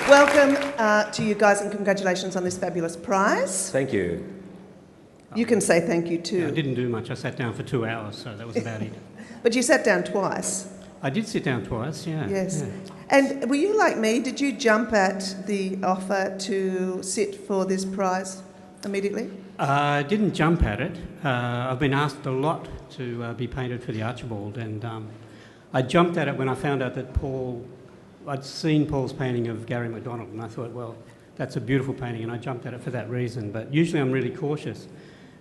Welcome to you guys and congratulations on this fabulous prize. Thank you. You can say thank you too. Yeah, I didn't do much. I sat down for 2 hours, so that was about it. But you sat down twice. I did sit down twice, yeah. Yes. Yeah. And were you like me? Did you jump at the offer to sit for this prize immediately? I didn't jump at it. I've been asked a lot to be painted for the Archibald, and I jumped at it when I found out that I'd seen Paul's painting of Gary MacDonald, and I thought, well, that's a beautiful painting, and I jumped at it for that reason. But usually I'm really cautious.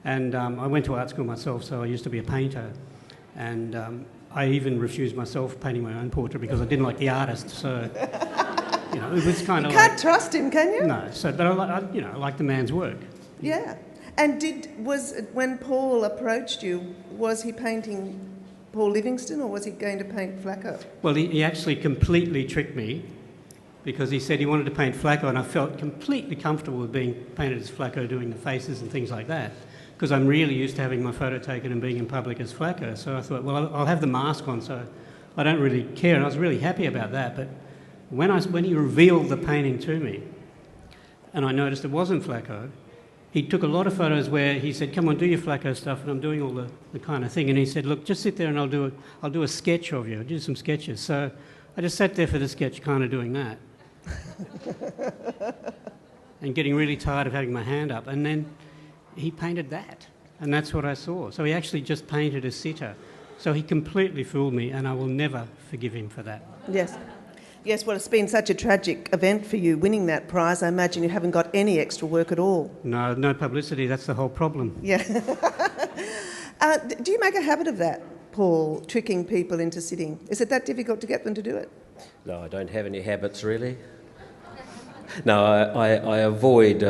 And I went to art school myself, so I used to be a painter. And I even refused myself painting my own portrait because I didn't like the artist. So, you know, it was kind of You can't trust him, can you? No. So, but I like the man's work. Yeah. And when Paul approached you, was he painting Paul Livingston or was he going to paint Flacco? Well, he actually completely tricked me because he said he wanted to paint Flacco, and I felt completely comfortable with being painted as Flacco, doing the faces and things like that, because I'm really used to having my photo taken and being in public as Flacco. So I thought, well, I'll have the mask on, so I don't really care, and I was really happy about that. But when he revealed the painting to me, and I noticed it wasn't Flacco, he took a lot of photos where he said, come on, do your Flacco stuff, and I'm doing all the kind of thing. And he said, look, just sit there and I'll do a sketch of you. I'll do some sketches. So I just sat there for the sketch, kind of doing that. And getting really tired of having my hand up. And then he painted that, and that's what I saw. So he actually just painted a sitter. So he completely fooled me, and I will never forgive him for that. Yes. Yes, well, it's been such a tragic event for you winning that prize. I imagine you haven't got any extra work at all. No publicity. That's the whole problem. Yeah. Do you make a habit of that, Paul, tricking people into sitting? Is it that difficult to get them to do it? No, I don't have any habits really. No, I avoid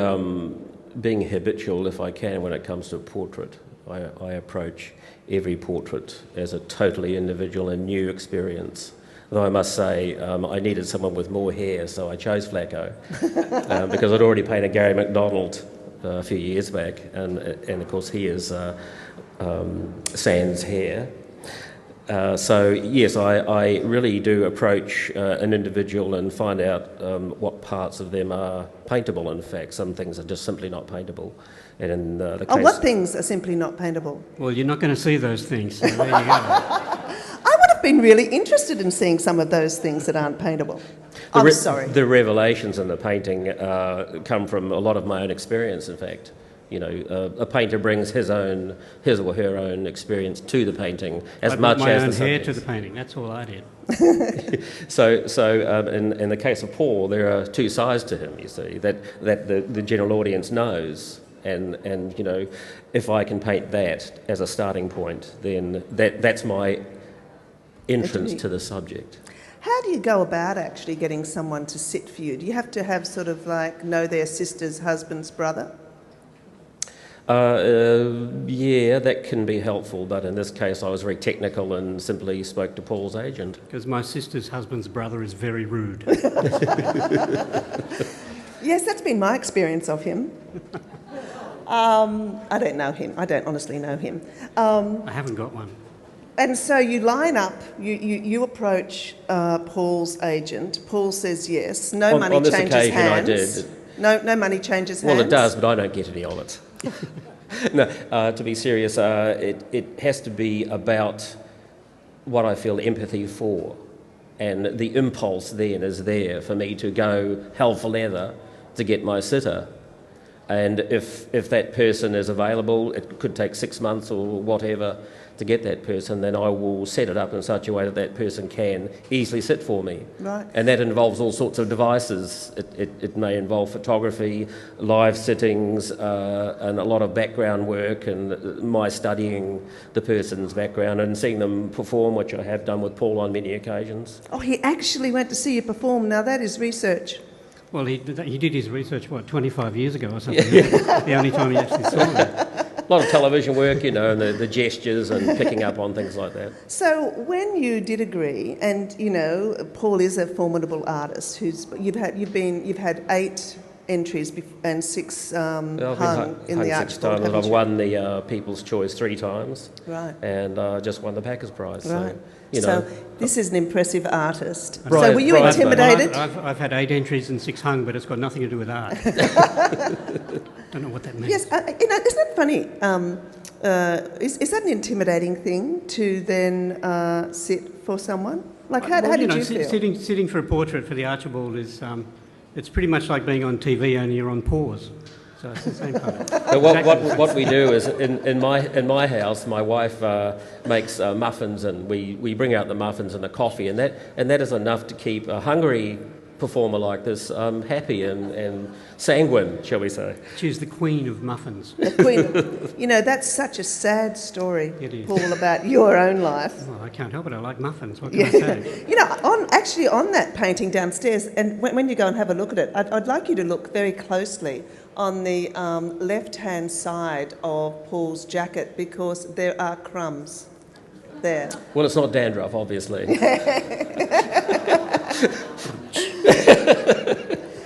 being habitual if I can when it comes to a portrait. I approach every portrait as a totally individual and new experience. Though I must say I needed someone with more hair, so I chose Flacco because I'd already painted Gary MacDonald a few years back, and of course he is sans hair. So yes, I really do approach an individual and find out what parts of them are paintable. In fact, some things are just simply not paintable. And in the case what things are simply not paintable? Well, you're not going to see those things, so there you go. I would have been really interested in seeing some of those things that aren't paintable. I'm sorry. The revelations in the painting come from a lot of my own experience, in fact. You know, a painter brings his or her own experience to the painting as much as the subject. My own hair to the painting, that's all I did. So in the case of Paul, there are two sides to him, you see, that the general audience knows. And you know, if I can paint that as a starting point, then that's my entrance to the subject. How do you go about actually getting someone to sit for you? Do you have to have sort of like know their sister's husband's brother? Yeah, that can be helpful, but in this case I was very technical and simply spoke to Paul's agent. Because my sister's husband's brother is very rude. Yes, that's been my experience of him. I don't know him. I don't honestly know him. I haven't got one. And so you line up, you approach Paul's agent. Paul says yes. No money changes hands. I did. No money changes hands. Well, it does, but I don't get any on it. No, to be serious, it has to be about what I feel empathy for. And the impulse then is there for me to go hell for leather to get my sitter. And if that person is available, it could take 6 months or whatever to get that person, then I will set it up in such a way that that person can easily sit for me. Right. And that involves all sorts of devices. It may involve photography, live sittings, and a lot of background work, and my studying the person's background and seeing them perform, which I have done with Paul on many occasions. Oh, he actually went to see you perform. Now that is research. Well, he did his research, 25 years ago or something? Yeah. The only time he actually saw me. A lot of television work, you know, and the gestures and picking up on things like that. So when you did agree, and you know, Paul is a formidable artist. You've had 8 entries and 6 I've hung in the hung 6 Archibald. times. I've won the People's Choice 3 times. Right. And just won the Packers Prize. Right. So, this is an impressive artist. Right, So were you intimidated? Well, I've had 8 entries and 6 hung, but it's got nothing to do with art. Don't know what that means. Yes, isn't that funny? Is that an intimidating thing to then sit for someone? Like, how did you feel? Sitting for a portrait for the Archibald is, it's pretty much like being on TV, only you're on pause. So it's the same kind of. But what we do is in my house, my wife makes muffins, and we bring out the muffins and the coffee, and that is enough to keep a hungry performer like this happy and sanguine, shall we say? She's the queen of muffins. The queen. That's such a sad story, It is. Paul, about your own life. Well, I can't help it. I like muffins. What can I say? On that painting downstairs, and when you go and have a look at it, I'd like you to look very closely on the left-hand side of Paul's jacket, because there are crumbs there. Well, it's not dandruff, obviously.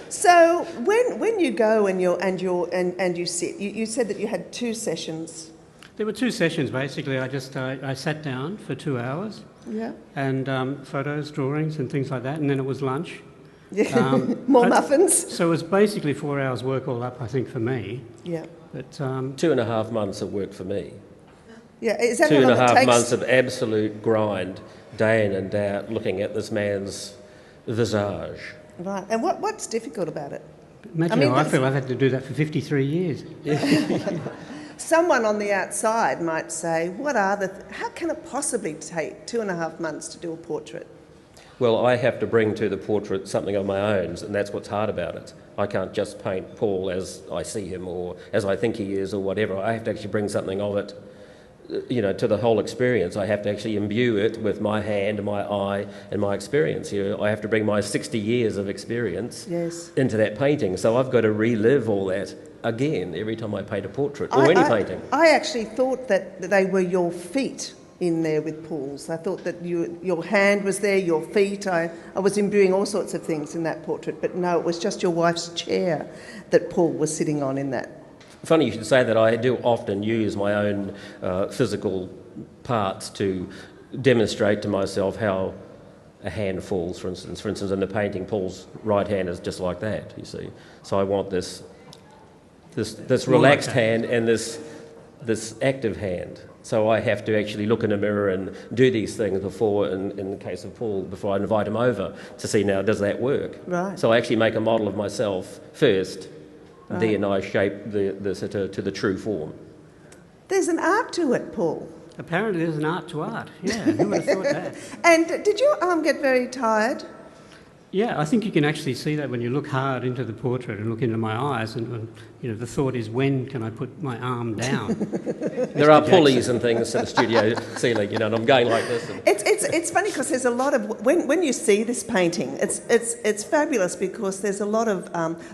So when you go and you sit, you said that you had 2 sessions. There were 2 sessions, basically. I sat down for 2 hours. Yeah. And photos, drawings and things like that, and then it was lunch. Yeah. More muffins. So it was basically 4 hours work all up, I think, for me. Yeah. But 2.5 months of work for me. Yeah. Is that 2.5 months of absolute grind, day in and day out, looking at this man's visage. Right. And what's difficult about it? imagine how I feel. I've had to do that for 53 years. Someone on the outside might say, how can it possibly take 2.5 months to do a portrait? Well, I have to bring to the portrait something of my own, and that's what's hard about it. I can't just paint Paul as I see him or as I think he is or whatever. I have to actually bring something of it, to the whole experience. I have to actually imbue it with my hand and my eye and my experience. I have to bring my 60 years of experience into that painting. So I've got to relive all that again every time I paint a portrait or any painting. I actually thought that they were your feet in there with Paul's. I thought that your hand was there, your feet. I was imbuing all sorts of things in that portrait, but no, it was just your wife's chair that Paul was sitting on in that. Funny you should say that. I do often use my own physical parts to demonstrate to myself how a hand falls, for instance. For instance, in the painting, Paul's right hand is just like that, you see. So I want this relaxed hand and this active hand. So I have to actually look in a mirror and do these things before, in the case of Paul, before I invite him over to see, now, does that work? Right. So I actually make a model of myself first, then I shape this to the true form. There's an art to it, Paul. Apparently there's an art to art. Yeah, who would have thought that? And did your arm get very tired? Yeah, I think you can actually see that when you look hard into the portrait and look into my eyes, and the thought is, when can I put my arm down? There are pulleys and things to the studio ceiling, and I'm going like this. It's funny because there's a lot of when you see this painting, it's fabulous because there's a lot of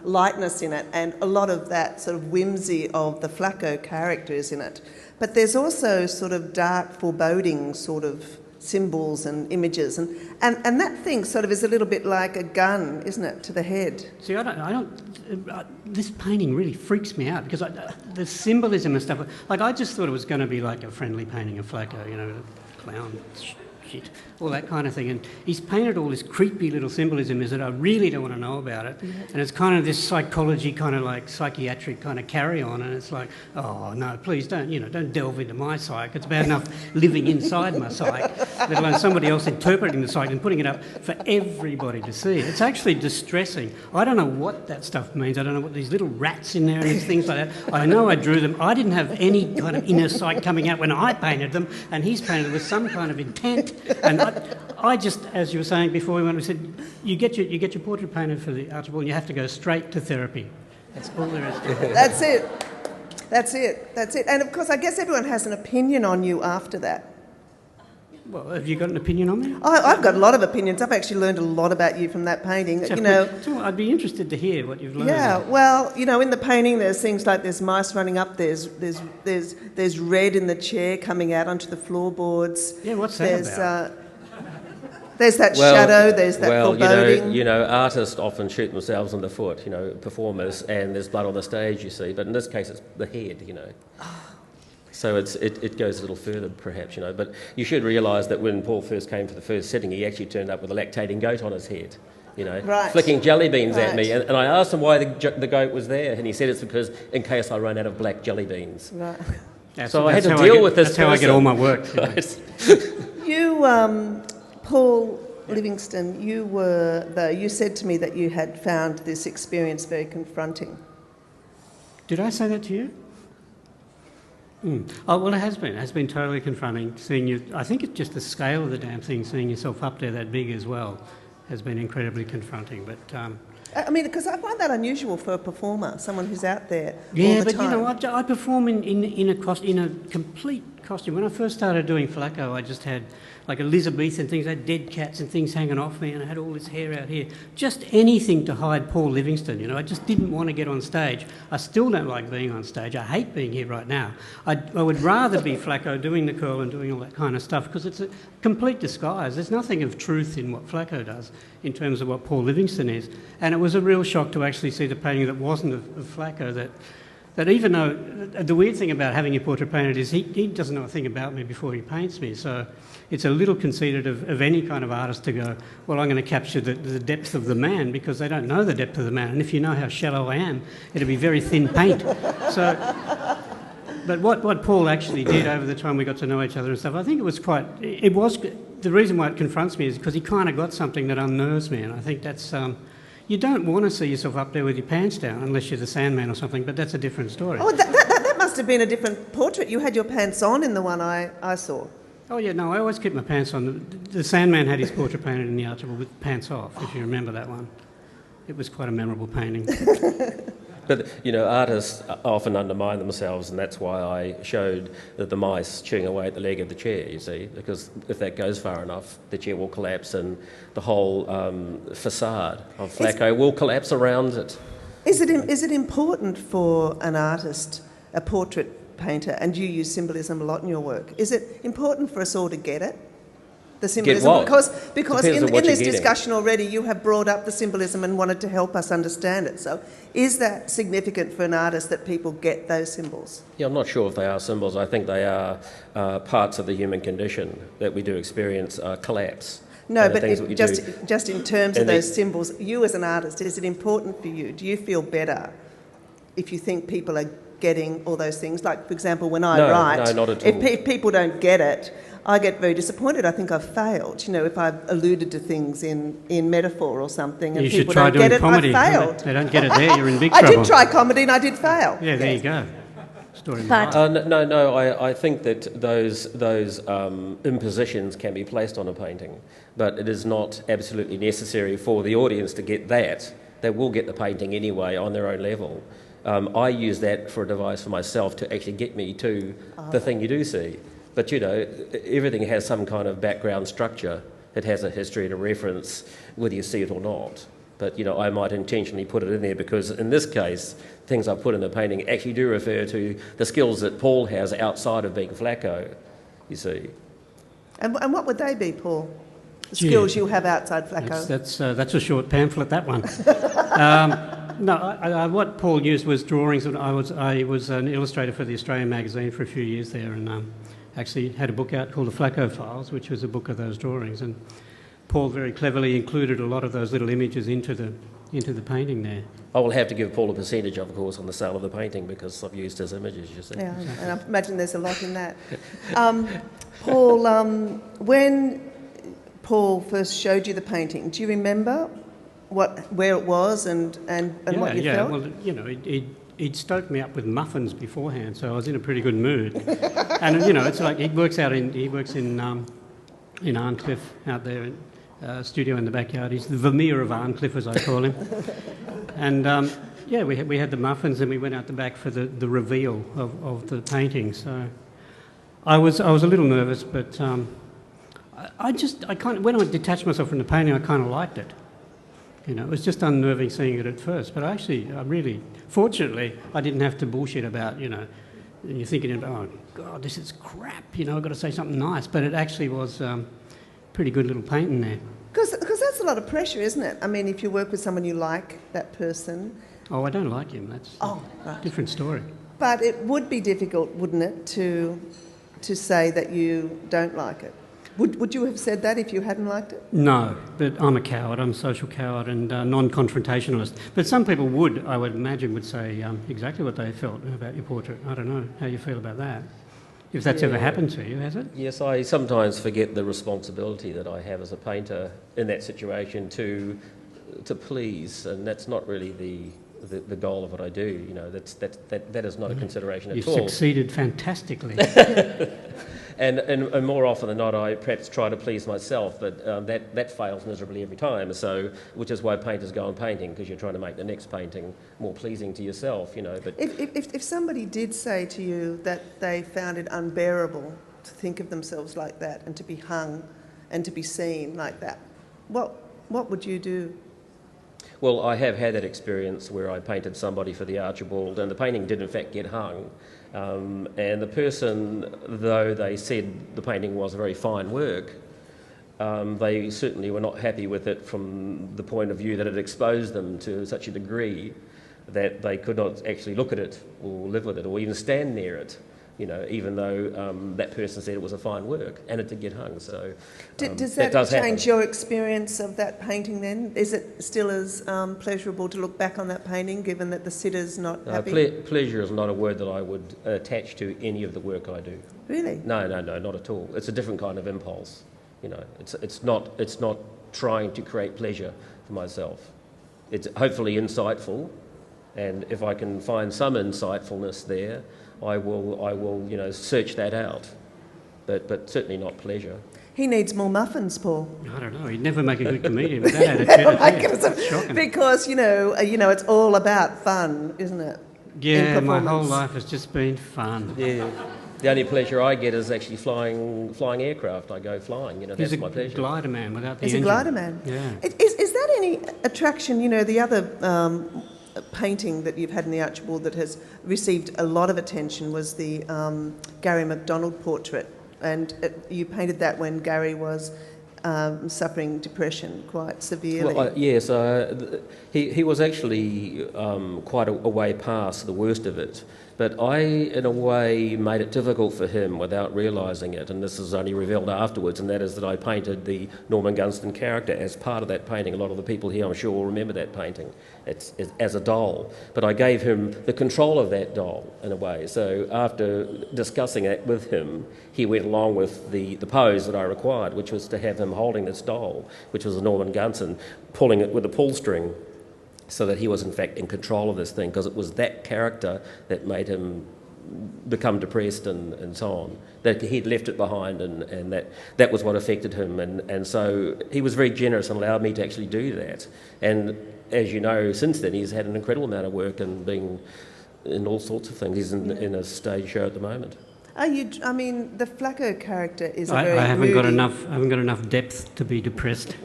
lightness in it and a lot of that sort of whimsy of the Flacco characters in it, but there's also sort of dark, foreboding sort of symbols and images, and that thing sort of is a little bit like a gun, isn't it, to the head? See, I don't. This painting really freaks me out because the symbolism and stuff. Like, I just thought it was going to be like a friendly painting of Flacco, clown shit, all that kind of thing. And he's painted all this creepy little symbolism that I really don't want to know about it. And it's kind of this psychology, kind of like psychiatric kind of carry on. And it's like, oh no, please don't delve into my psyche. It's bad enough living inside my psyche, let alone somebody else interpreting the psyche and putting it up for everybody to see. It's actually distressing. I don't know what that stuff means. I don't know what these little rats in there and these things like that. I know I drew them. I didn't have any kind of inner psyche coming out when I painted them, and he's painted with some kind of intent. And I just, as you were saying before we went, we said, you get your portrait painted for the Archibald and you have to go straight to therapy. That's all there is to it. That's it. And of course, I guess everyone has an opinion on you after that. Well, have you got an opinion on me? I've got a lot of opinions. I've actually learned a lot about you from that painting. I'd be interested to hear what you've learned. Yeah, well, in the painting there's things like there's mice running up, there's red in the chair coming out onto the floorboards. Yeah, what's that about? There's that shadow, there's that foreboding. Artists often shoot themselves in the foot, performers, and there's blood on the stage, you see. But in this case, it's the head, So it goes a little further, perhaps, But you should realise that when Paul first came for the first sitting, he actually turned up with a lactating goat on his head, Right. flicking jelly beans at me. And I asked him why the goat was there, and he said it's because in case I run out of black jelly beans. Right. So I had to deal with this. That's how I get all my work. You, Paul Livingston, you said to me that you had found this experience very confronting. Did I say that to you? Oh, well, it has been. It has been totally confronting seeing you. I think it's just the scale of the damn thing, seeing yourself up there that big as well, has been incredibly confronting. But because I find that unusual for a performer, someone who's out there yeah, all the time. but I perform in a complete costume. When I first started doing Flacco, I just had like Elizabethan things, I had dead cats and things hanging off me, and I had all this hair out here. Just anything to hide Paul Livingston, I just didn't want to get on stage. I still don't like being on stage. I hate being here right now. I would rather be Flacco doing the curl and doing all that kind of stuff, because it's a complete disguise. There's nothing of truth in what Flacco does in terms of what Paul Livingston is. And it was a real shock to actually see the painting that wasn't of Flacco, that even though the weird thing about having your portrait painted is he doesn't know a thing about me before he paints me. So it's a little conceited of any kind of artist to go, well, I'm going to capture the depth of the man, because they don't know the depth of the man. And if you know how shallow I am, it'll be very thin paint. But what Paul actually did over the time we got to know each other and stuff, I think the reason why it confronts me is because he kind of got something that unnerves me. And I think that's... you don't want to see yourself up there with your pants down unless you're the Sandman or something, but that's a different story. Oh, that must have been a different portrait. You had your pants on in the one I saw. Oh, yeah, no, I always keep my pants on. The Sandman had his portrait painted in the Archibald with pants off, if you remember that one. It was quite a memorable painting. But, artists often undermine themselves, and that's why I showed the mice chewing away at the leg of the chair, you see, because if that goes far enough, the chair will collapse and the whole facade of Flacco will collapse around it. Is it important for an artist, a portrait painter, and you use symbolism a lot in your work, is it important for us all to get it? The symbolism? Get what? Because in this discussion already you have brought up the symbolism and wanted to help us understand it. So is that significant for an artist that people get those symbols? Yeah, I'm not sure if they are symbols. I think they are parts of the human condition that we do experience collapse. No, but just in terms of those symbols, you as an artist, is it important for you? Do you feel better if you think people are getting all those things? Like, for example, when I write, no, not at all. If people don't get it, I get very disappointed. I think I've failed. If I've alluded to things in metaphor or something and people don't get it, comedy. I've failed. They don't get it there, you're in big trouble. I did try comedy and I did fail. Yeah, there you go. Story of But- I think that those impositions can be placed on a painting, but it is not absolutely necessary for the audience to get that. They will get the painting anyway on their own level. I use that for a device for myself to actually get me to the thing you do see. But, everything has some kind of background structure. It has a history and a reference, whether you see it or not. But, I might intentionally put it in there because, in this case, things I've put in the painting actually do refer to the skills that Paul has outside of being Flacco, you see. And what would they be, Paul? The skills you have outside Flacco? That's a short pamphlet, that one. No, what Paul used was drawings. I was an illustrator for the Australian magazine for a few years there, and actually had a book out called the Flacco Files, which was a book of those drawings. And Paul very cleverly included a lot of those little images into the painting there. I will have to give Paul a percentage, of course, on the sale of the painting because I've used his images, you see. Yeah, and I imagine there's a lot in that. Paul, when Paul first showed you the painting, do you remember where it was and what you felt? Well, he'd stoked me up with muffins beforehand, so I was in a pretty good mood. And it's like he works in Arncliffe out there, studio in the backyard. He's the Vermeer of Arncliffe, as I call him. And we had the muffins, and we went out the back for the reveal of the painting. So I was a little nervous, but when I detached myself from the painting, I kind of liked it. It was just unnerving seeing it at first, but fortunately, I didn't have to bullshit about, and you're thinking, oh, God, this is crap, I've got to say something nice, but it actually was pretty good little painting there. Because that's a lot of pressure, isn't it? I mean, if you work with someone you like, that person. Oh, I don't like him. That's a different story. But it would be difficult, wouldn't it, to say that you don't like it? Would you have said that if you hadn't liked it? No, but I'm a coward. I'm a social coward and non-confrontationalist. But some people would, I would imagine, would say exactly what they felt about your portrait. I don't know how you feel about that. If that's ever happened to you, has it? Yes, I sometimes forget the responsibility that I have as a painter in that situation to please, and that's not really the goal of what I do. You know, that is not a consideration at all. You've succeeded fantastically. And more often than not, I perhaps try to please myself, but that fails miserably every time. So, which is why painters go on painting, because you're trying to make the next painting more pleasing to yourself. You know, but if somebody did say to you that they found it unbearable to think of themselves like that and to be hung and to be seen like that, what would you do? Well, I have had that experience where I painted somebody for the Archibald, and the painting did in fact get hung. And the person, though they said the painting was a very fine work, they certainly were not happy with it from the point of view that it exposed them to such a degree that they could not actually look at it or live with it or even stand near it. You know, even though that person said it was a fine work and it did get hung. So does that change your experience of that painting then? Is it still as pleasurable to look back on that painting given that the sitter's not happy? Pleasure is not a word that I would attach to any of the work I do. Really? No, not at all. It's a different kind of impulse. You know, it's not trying to create pleasure for myself. It's hopefully insightful, and if I can find some insightfulness there, I will, you know, search that out, but certainly not pleasure. He needs more muffins, Paul. I don't know. He'd never make a good comedian with that attitude. Shocking. Because you know, it's all about fun, isn't it? Yeah, my whole life has just been fun. Yeah. The only pleasure I get is actually flying aircraft. I go flying, you know, that's my pleasure. He's a glider man without the engine. He's a glider man. Yeah. Is that any attraction? You know, the other painting that you've had in the Archibald that has received a lot of attention was the Gary MacDonald portrait, and you painted that when Gary was suffering depression quite severely. Well, yes, he was actually quite a way past the worst of it, but I, in a way, made it difficult for him without realising it, and this is only revealed afterwards, and that is that I painted the Norman Gunston character as part of that painting. A lot of the people here, I'm sure, will remember that painting. It's as a doll, but I gave him the control of that doll, in a way. So after discussing it with him, he went along with the pose that I required, which was to have him holding this doll, which was a Norman Gunston, pulling it with a pull string, so that he was in fact in control of this thing, because it was that character that made him become depressed and so on, that he'd left it behind, and that was what affected him, and so he was very generous and allowed me to actually do that. And as you know, since then he's had an incredible amount of work and being in all sorts of things. He's in a stage show at the moment. I mean, the Flacco character is I haven't got enough depth to be depressed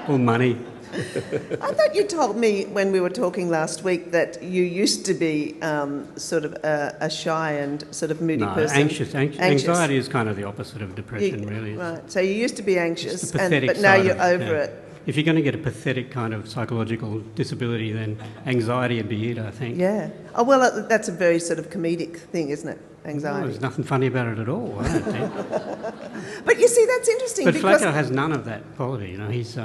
or money. I thought you told me when we were talking last week that you used to be sort of a shy and sort of moody person. Anxious. Anxiety is kind of the opposite of depression, really. Right. So you used to be anxious, but now you're over it. If you're going to get a pathetic kind of psychological disability, then anxiety would be it, I think. Yeah. Oh, well, that's a very sort of comedic thing, isn't it? Anxiety. No, there's nothing funny about it at all, I don't think. But you see, that's interesting. But Flacco has none of that quality. You know, he's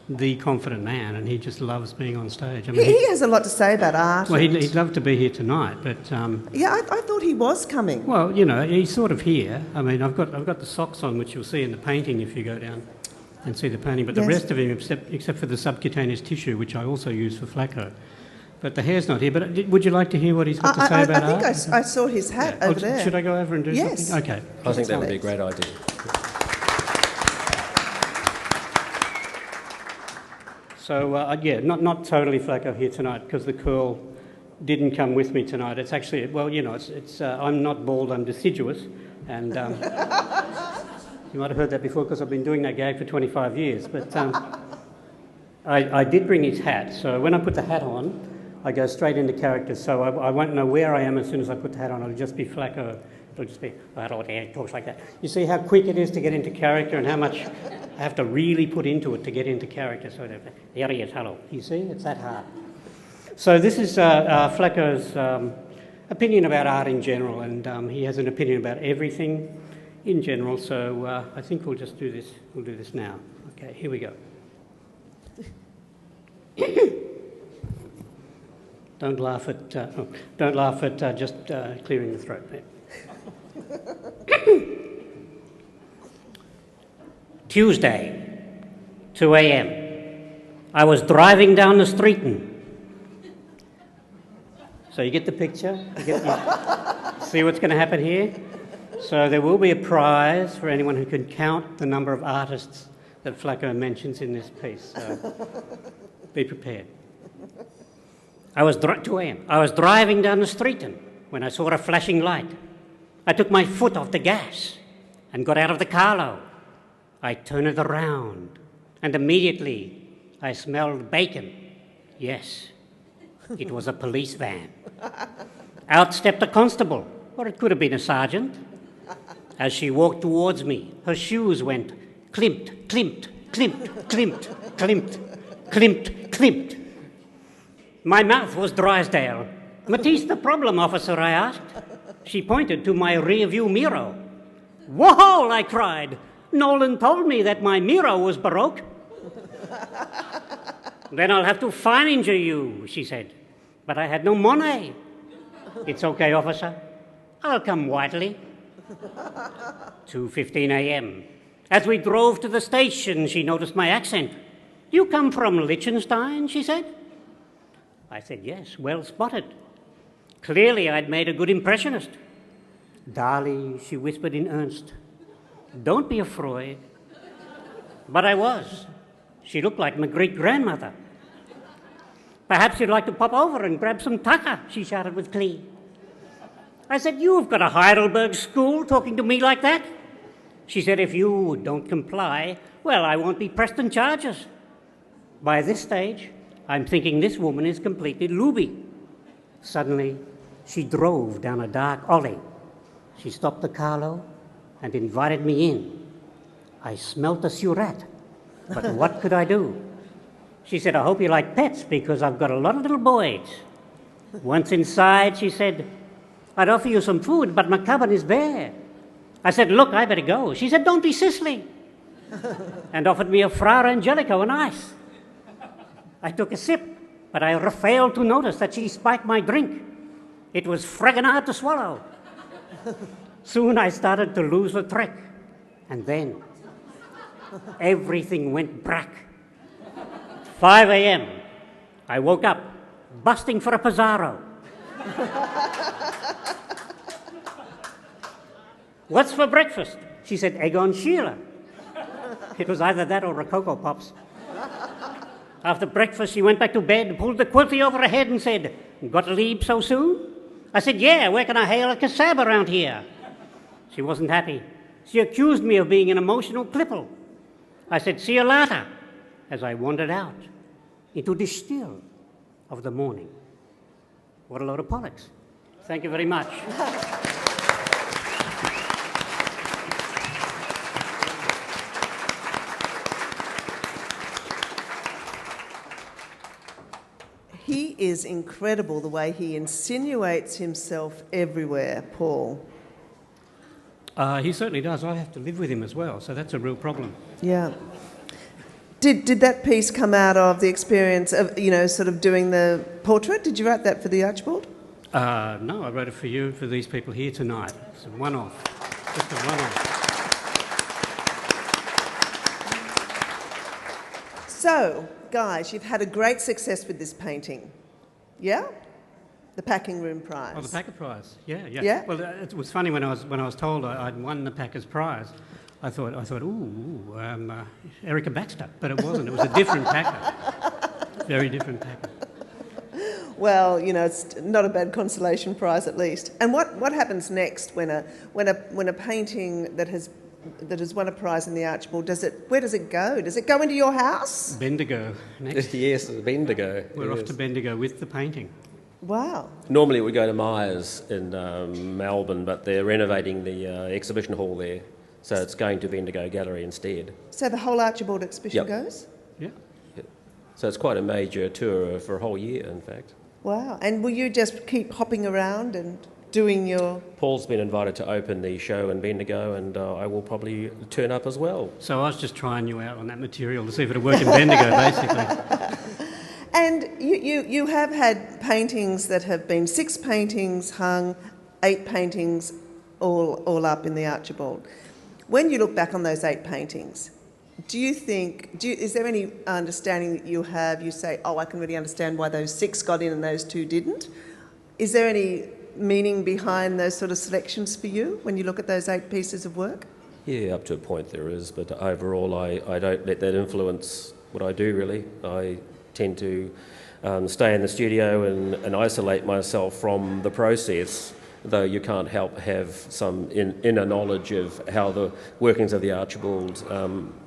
the confident man, and he just loves being on stage. I mean, he has a lot to say about art. Well, he'd love to be here tonight, but yeah, I thought he was coming. Well, you know, he's sort of here. I mean, I've got the socks on, which you'll see in the painting if you go down and see the painting. But the rest of him, except for the subcutaneous tissue, which I also use for Flacco. But the hair's not here. But would you like to hear what he's got to say about art? I think I saw his hat over there. Should I go over and do something? Yes. Okay. I think that would be a great idea. So, yeah, not totally Flacco here tonight, because the curl didn't come with me tonight. It's actually, well, you know, it's I'm not bald, I'm deciduous. And you might have heard that before, because I've been doing that gag for 25 years. But I did bring his hat. So when I put the hat on, I go straight into character. So I won't know where I am as soon as I put the hat on. It'll just be Flacco He'll just be, hello there, talks like that. You see how quick it is to get into character and how much I have to really put into it to get into character. So there he is, hello. You see, it's that hard. So this is Flacco's opinion about art in general, and he has an opinion about everything in general, so I think we'll just do this. We'll do this now. Okay, here we go. Don't laugh at just clearing the throat there. Tuesday, 2 a.m. I was driving down the street so you get the picture? You see what's going to happen here? So there will be a prize for anyone who can count the number of artists that Flacco mentions in this piece. So be prepared. 2 a.m. I was driving down the street when I saw a flashing light. I took my foot off the gas and got out of the carlo. I turned it around and immediately I smelled bacon. Yes, it was a police van. Out stepped a constable, or it could have been a sergeant. As she walked towards me, her shoes went klimt, klimt, klimt, klimt, klimt, klimt, klimt. My mouth was Drysdale. Matisse the problem, officer, I asked. She pointed to my rear-view mirror. Whoa, I cried. Nolan told me that my mirror was Baroque. Then I'll have to fine you, she said. But I had no money. It's okay, officer. I'll come whitely. 2:15 a.m. As we drove to the station, she noticed my accent. You come from Liechtenstein, she said. I said, yes, well spotted. Clearly, I'd made a good impressionist. Darling, she whispered in earnest, don't be afraid. But I was. She looked like my great-grandmother. Perhaps you'd like to pop over and grab some tucker, she shouted with glee. I said, you've got a Heidelberg school talking to me like that? She said, if you don't comply, well, I won't be pressed on charges. By this stage, I'm thinking this woman is completely loopy. Suddenly, she drove down a dark alley. She stopped the carlo and invited me in. I smelt a surette, but what could I do? She said, I hope you like pets because I've got a lot of little boys. Once inside, she said, I'd offer you some food, but my cupboard is bare. I said, look, I better go. She said, don't be sissly, and offered me a Fra Angelico and ice. I took a sip, but I failed to notice that she spiked my drink. It was friggin' hard to swallow. Soon I started to lose the track, and then everything went brack. 5 a.m. I woke up, busting for a Pizarro. What's for breakfast? She said, egg on Sheila. It was either that or Rococo Pops. After breakfast, she went back to bed, pulled the quilty over her head and said, got to leave so soon? I said, yeah, where can I hail a cab around here? She wasn't happy. She accused me of being an emotional cripple. I said, see you later, as I wandered out into the still of the morning. What a load of bollocks. Thank you very much. He is incredible the way he insinuates himself everywhere, Paul. He certainly does. I have to live with him as well, so that's a real problem. Yeah. Did that piece come out of the experience of, sort of doing the portrait? Did you write that for the Archibald? No, I wrote it for you, for these people here tonight. It's a one-off. Just a one-off. So, guys, you've had a great success with this painting. Yeah? The Packing Room Prize. Oh, the Packer Prize. Yeah. Yeah? Well, it was funny when I was told I'd won the Packers Prize. I thought, Erica Baxter, but it wasn't. It was a different Packer. Very different Packer. Well, it's not a bad consolation prize at least. And what happens next when a painting that has won a prize in the Archibald, where does it go? Does it go into your house? Bendigo next. Yes, Bendigo. We're off to Bendigo with the painting. Wow. Normally we go to Myers in Melbourne, but they're renovating the exhibition hall there, so it's going to Bendigo Gallery instead. So the whole Archibald exhibition goes? Yeah. So it's quite a major tour for a whole year, in fact. Wow. And will you just keep hopping around and doing your... Paul's been invited to open the show in Bendigo, and I will probably turn up as well. So I was just trying you out on that material to see if it would work in Bendigo, basically. And you have had paintings that have been 6 paintings hung, 8 paintings all up in the Archibald. When you look back on those 8 paintings, is there any understanding that you have, you say, oh, I can really understand why those 6 got in and those 2 didn't? Is there any meaning behind those sort of selections for you when you look at those 8 pieces of work? Yeah, up to a point there is, but overall I don't let that influence what I do, really. I tend to stay in the studio and isolate myself from the process, though you can't help have some inner knowledge of how the workings of the Archibald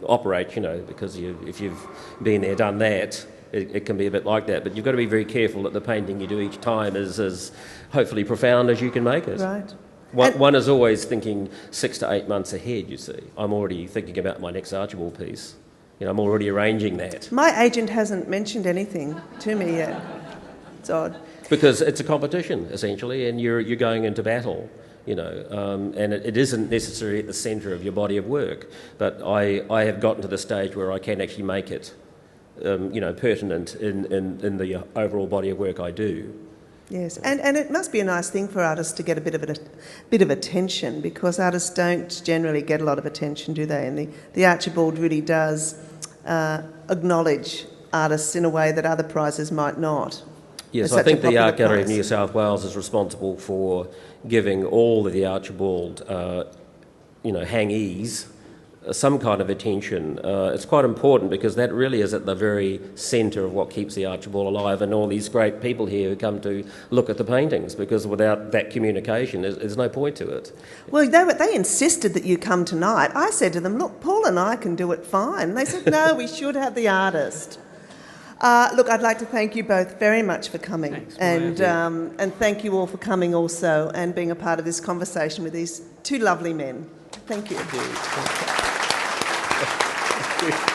operate, because if you've been there, done that, it can be a bit like that. But you've got to be very careful that the painting you do each time is as hopefully profound as you can make it. Right. One is always thinking 6 to 8 months ahead, you see. I'm already thinking about my next Archibald piece. I'm already arranging that. My agent hasn't mentioned anything to me yet. It's odd. Because it's a competition, essentially, and you're going into battle, and it isn't necessarily at the centre of your body of work. But I have gotten to the stage where I can actually make it, pertinent in the overall body of work I do. Yes, and it must be a nice thing for artists to get a bit of attention, because artists don't generally get a lot of attention, do they? And the Archibald really does acknowledge artists in a way that other prizes might not. Yes, I think the Art Gallery of New South Wales is responsible for giving all of the Archibald, hangees some kind of attention. It's quite important because that really is at the very centre of what keeps the Archibald alive, and all these great people here who come to look at the paintings, because without that communication there's no point to it. Well, they insisted that you come tonight. I said to them, look, Paul and I can do it fine. And they said, no, we should have the artist. Look, I'd like to thank you both very much for coming. Thanks, and thank you all for coming also and being a part of this conversation with these 2 lovely men. Thank you. Thank you.